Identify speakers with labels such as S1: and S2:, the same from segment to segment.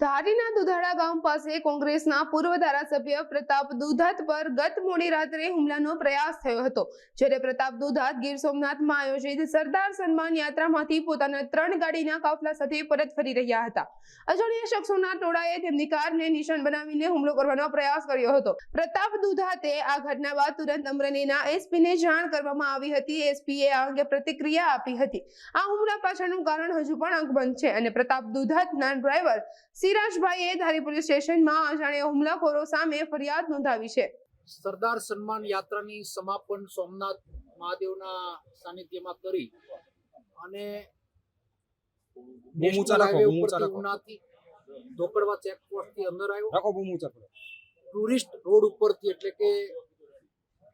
S1: ધારીના દુધાળા ગામ પાસે કોંગ્રેસના પૂર્વ ધારાસભ્ય પ્રતાપ દુધાત પર ગત મોડી રાત્રે હુમલાનો પ્રયાસ થયો હતો। જ્યારે પ્રતાપ દુધાત ગીર સોમનાથમાં આયોજિત સરદાર સન્માન યાત્રામાંથી પોતાના 3 ગાડીના કાફલા સાથે પરત ફરી રહ્યા હતા। અજાણ્યા શખ્સોના ટોળાએ તેમની કારને નિશાન બનાવીને હુમલો કરવાનો પ્રયાસ કર્યો હતો। પ્રતાપ દુધાતે આ ઘટના બાદ તુરંત અમરેલીના એસપીને જાણ કરવામાં આવી હતી। એસપીએ આ અંગે પ્રતિક્રિયા આપી હતી। આ હુમલા પાછળનું કારણ હજુ પણ અકબંધ છે અને પ્રતાપ દુધાતના ડ્રાઈવર સિરાજભાઈએ ધારી પોલીસ સ્ટેશનમાં અજાણ્યા હુમલાખોરો સામે ફરિયાદ નોંધાવી છે।
S2: સરદાર સન્માન યાત્રાની સમાપન સોમનાથ મહાદેવના સાનિધ્યમાં કરી અને ધોકડવા ચેકપોસ્ટથી અંદર આવ્યો। ટુરિસ્ટ રોડ ઉપરથી એટલે કે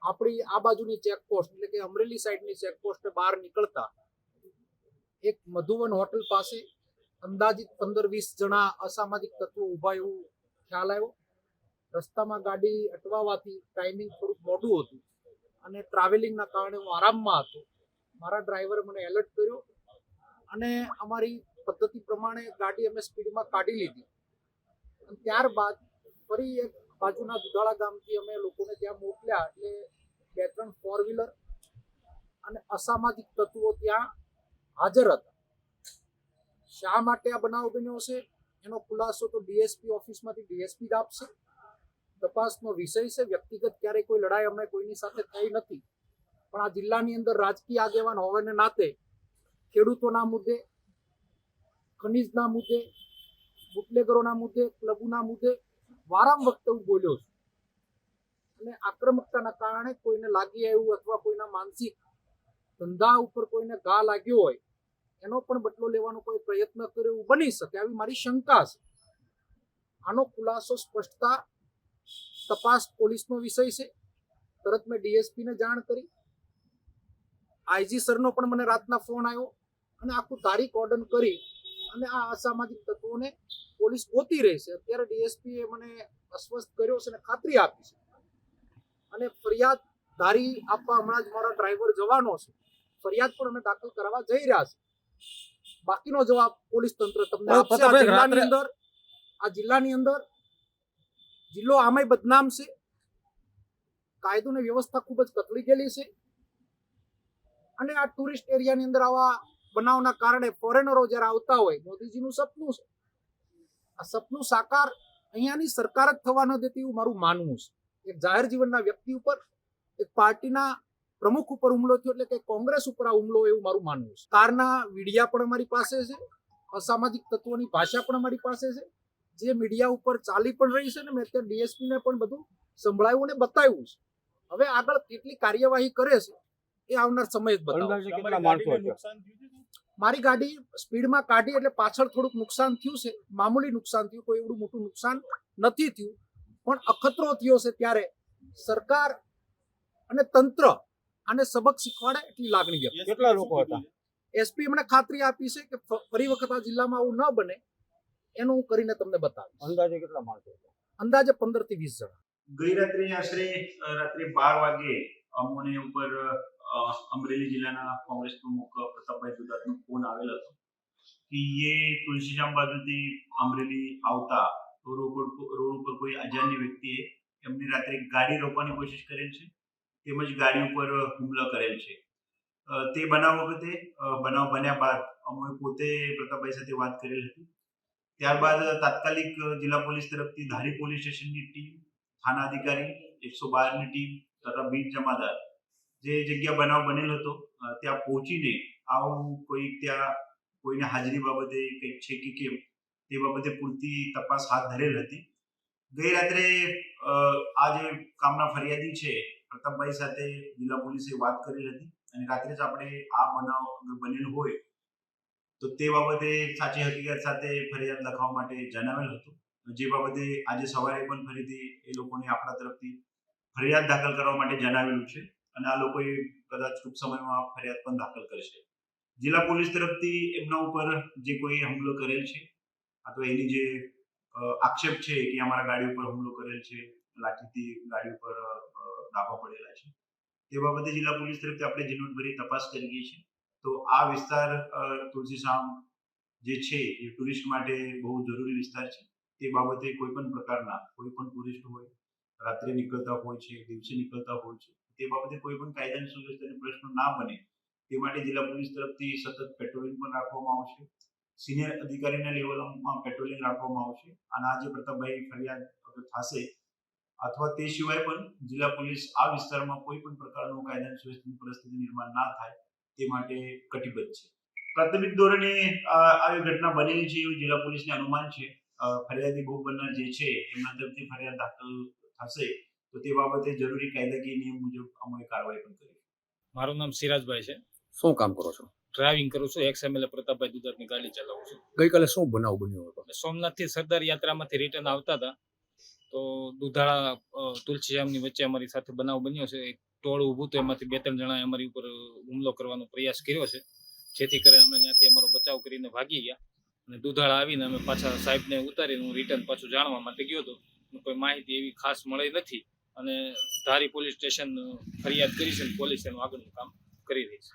S2: આપણી આ બાજુની ચેકપોસ્ટ એટલે કે અમરેલી સાઈડની ચેકપોસ્ટ બહાર નીકળતા એક મધુવન હોટલ પાસે અંદાજિત 15-20 જણા અસામાજિક તત્વો ઉભા એવું ખ્યાલ આવ્યો। રસ્તામાં ગાડી અટવાવાથી ટાઈમિંગ થોડુંક મોડું હતું અને ટ્રાવેલિંગના કારણે હું આરામમાં હતો। મારા ડ્રાઈવરે મને એલર્ટ કર્યો અને અમારી પદ્ધતિ પ્રમાણે ગાડી અમે સ્પીડમાં કાઢી લીધી। અને ત્યારબાદ ફરી એક બાજુના દુધાળા ગામથી અમે લોકોને ત્યાં મોકલ્યા એટલે 2-3 4 વ્હીલર અને અસામાજિક તત્વો ત્યાં હાજર હતા। શા માટે આ બનાવ બન્યો છે એનો ખુલાસો તો ડીએસપી ઓફિસમાંથી ડીએસપી જ આપશે। તપાસનો વિષય છે। વ્યક્તિગત ક્યારેય કોઈ લડાઈ અમે કોઈની સાથે થઈ નથી, પણ આ જિલ્લાની અંદર રાજકીય આગેવાન હોવાને નાતે ખેડૂતોના મુદ્દે, ખનીજના મુદ્દે, બુટલેગરોના મુદ્દે, ક્લબોના મુદ્દે વારંવાર હું બોલ્યો છું અને આક્રમકતાના કારણે કોઈને લાગી આવ્યું અથવા કોઈના માનસિક ધંધા ઉપર કોઈને ઘા લાગ્યો હોય એનો પણ બદલો લેવાનો કોઈ પ્રયત્ન કર્યો એવું બની શકે આવી મારી શંકા છે। આનો ખુલાસો સ્પષ્ટતા તપાસ પોલીસનો વિષય છે। તરત મેં ડીએસપીને જાણ કરી। આઈજી સરનો પણ મને રાતના ફોન આવ્યો અને આખું તારીખ ઓર્ડર કરી અને આ અસામાજિક તત્વોને પોલીસ ગોતી રહી છે। અત્યારે ડીએસપીએ મને અસ્વસ્થ કર્યો છે અને ખાતરી આપી છે અને ફરિયાદ ધારી આપવા હમણાં જ મારા ડ્રાઈવર જવાનો છે। ફરિયાદ પણ અમે દાખલ કરવા જઈ રહ્યા છે। બાકીનો જવાબ પોલીસ તંત્ર તમને આપશે। આ જિલ્લાની અંદર જિલ્લો આમાંય બદનામ છે। કાયદો ને વ્યવસ્થા ખૂબ જ કથળી ગયેલી છે અને આ ટુરિસ્ટ એરિયાની અંદર આવા બનાવના કારણે ફોરેનરો જ્યારે આવતા હોય, મોદીજીનું સપનું છે, આ સપનું સાકાર અહીંયાની સરકાર જ થવા ન દેતી એવું મારું માનવું છે। એક જાહેર જીવનના વ્યક્તિ ઉપર, એક પાર્ટીના પ્રમુખ ઉપર હુમલો થયો એટલે કે કોંગ્રેસ ઉપર આ હુમલો એવું મારું માનવું છે। કારના વીડિયા પણ અમારી પાસે છે, અસામાજિક તત્વોની ભાષા પણ અમારી પાસે છે, જે મીડિયા ઉપર ચાલી પણ રહી છે ને મેં ત્યાં ડીએસપીને પણ બધું સંભળાવ્યું અને બતાવ્યું છે। હવે આગળ કેટલી કાર્યવાહી કરે છે એ આવનાર સમય જ બતાવશે। મારી ગાડી સ્પીડમાં કાઢી એટલે પાછળ થોડુંક નુકસાન થયું છે, મામૂલી નુકસાન થયું, કોઈ એવડું મોટું નુકસાન નથી થયું, પણ અખતરો થયો છે ત્યારે સરકાર અને તંત્ર આને સબક શીખવાડે એટલી લાગણી વ્યક્ત।
S3: કેટલા લોકો હતા?
S2: એસપી મને ખાતરી આપી છે કે ફરી વખત આ જિલ્લામાં આવું ન બને એનું હું કરીને તમને બતાવીશ।
S3: અંદાજે કેટલા માણસો હતા?
S2: અંદાજે 15 થી 20 જણા।
S4: ગઈ રાત્રે આશરે રાત્રે 12 વાગે અમોને ઉપર અમરેલી જિલ્લાના કોંગ્રેસ પ્રમુખ પ્રતાપભાઈ દુધાતનો ફોન આવેલ હતો કે એ તુલસીજામ બાજુથી અમરેલી આવતા રોડ ઉપર કોઈ અજાણ્ય વ્યક્તિએ એમની રાત્રે ગાડી રોકવાની કોશિશ કરેલ છે, તેમજ ગાડી ઉપર હુમલો કરેલ છે। તે બનાવ વખતે બનાવ બન્યા બાદ અમે પોતે પ્રતાપભાઈ સાથે વાત કરેલ હતી। ત્યારબાદ તાત્કાલિક જિલ્લા પોલીસ તરફથી ધારી પોલીસ સ્ટેશનની ટીમ, થાના અધિકારી, 112ની ટીમ તથા બીટ જમાદાર જે જગ્યા બનાવ બનેલ હતો ત્યાં પહોંચીને આવું કોઈ ત્યાં કોઈને હાજરી બાબતે કંઈક છે કે કેમ તે બાબતે પૂરતી તપાસ હાથ ધરેલ હતી। ગઈ રાત્રે આ જે કામના ફરિયાદી છે પ્રતાપભાઈ સાથે જિલ્લા પોલીસે વાત કરેલ હતી અને રાત્રે જ આપણે આ બનાવ બનેલ હોય તો તે બાબતે સાચી હકીકત સાથે ફરિયાદ લખવા માટે જણાવેલ હતું, જે બાબતે આજે સવારે પણ ફરીથી એ લોકોને આપણા તરફથી ફરિયાદ દાખલ કરવા માટે જણાવેલું છે અને આ લોકોએ કદાચ ટૂંક સમયમાં ફરિયાદ પણ દાખલ કરશે। જિલ્લા પોલીસ તરફથી એમના ઉપર જે કોઈ હુમલો કરેલ છે અથવા એની જે આક્ષેપ છે કે અમારા ગાડી ઉપર હુમલો કરેલ છે, લાઠીથી ગાડી ઉપર દાબા પડેલા છે, તે બાબતે જિલ્લા પોલીસ તરફથી આપણે ઝીણવટભરી તપાસ કરી રહી છે। તો આ વિસ્તાર તુલસીશામ જે છે એ ટુરિસ્ટ માટે બહુ જરૂરી વિસ્તાર છે। તે બાબતે કોઈ પણ પ્રકારના કોઈ પણ ટુરિસ્ટ હોય રાત્રે નીકળતા હોય છે, દિવસે નીકળતા હોય છે, તે બાબતે કોઈ પણ કાયદાની સુવ્યવસ્થાનો પ્રશ્ન ના બને તે માટે જિલ્લા પોલીસ તરફથી સતત પેટ્રોલિંગ પણ રાખવામાં આવશે. સિનિયર અધિકારીના લેવલમાં પેટ્રોલિંગ રાખવામાં આવશે અને આ જે પ્રતાપભાઈ ફરિયાદ થશે અથવા તે સિવાય પણ જિલ્લા પોલીસ આ વિસ્તારમાં કોઈ પણ પ્રકારનું કાયદાની સુવ્યવસ્થાની પરિસ્થિતિ નિર્માણ ના થાય તે માટે કટિબદ્ધ છે. પ્રાથમિક ધોરણે આવી ઘટના બનેલી છે એવું જિલ્લા પોલીસને અનુમાન છે. ફરિયાદી ભોગ બનનાર જે છે એમના તરફથી ફરિયાદ દાખલ થશે તો તે બાબતે જરૂરી કાયદાકીય નિયમ મુજબ અમે કાર્યવાહી પણ કરીશું.
S3: મારું નામ સિરાજભાઈ છે.
S5: શું કામ કરો છો?
S3: ડ્રાઇવિંગ કરું છું. XMLA પ્રતાપભાઈ દુધાતની ગાડી ચલાવું છું.
S5: ગઈકાલે શું બનાવ બન્યો હતો?
S3: સોમનાથથી સરદાર યાત્રામાંથી રિટર્ન આવતા હતા તો દુધાળા તુલસીજામની વચ્ચે અમારી સાથે બનાવ બન્યો છે. એક ટોળું ઊભું તો એમાંથી 2-3 જણાએ અમારી ઉપર હુમલો કરવાનો પ્રયાસ કર્યો છે, જેથી કરી અમે ત્યાંથી અમારો બચાવ કરીને ભાગી ગયા અને દુધાળા આવીને અમે પાછા સાહેબને ઉતારીને હું રિટર્ન પાછું જાણવા માટે ગયો હતો. કોઈ માહિતી એવી ખાસ મળી નથી અને ધારી પોલીસ સ્ટેશન ફરિયાદ કરી છે. પોલીસ એનું આગળનું કામ કરી રહી છે.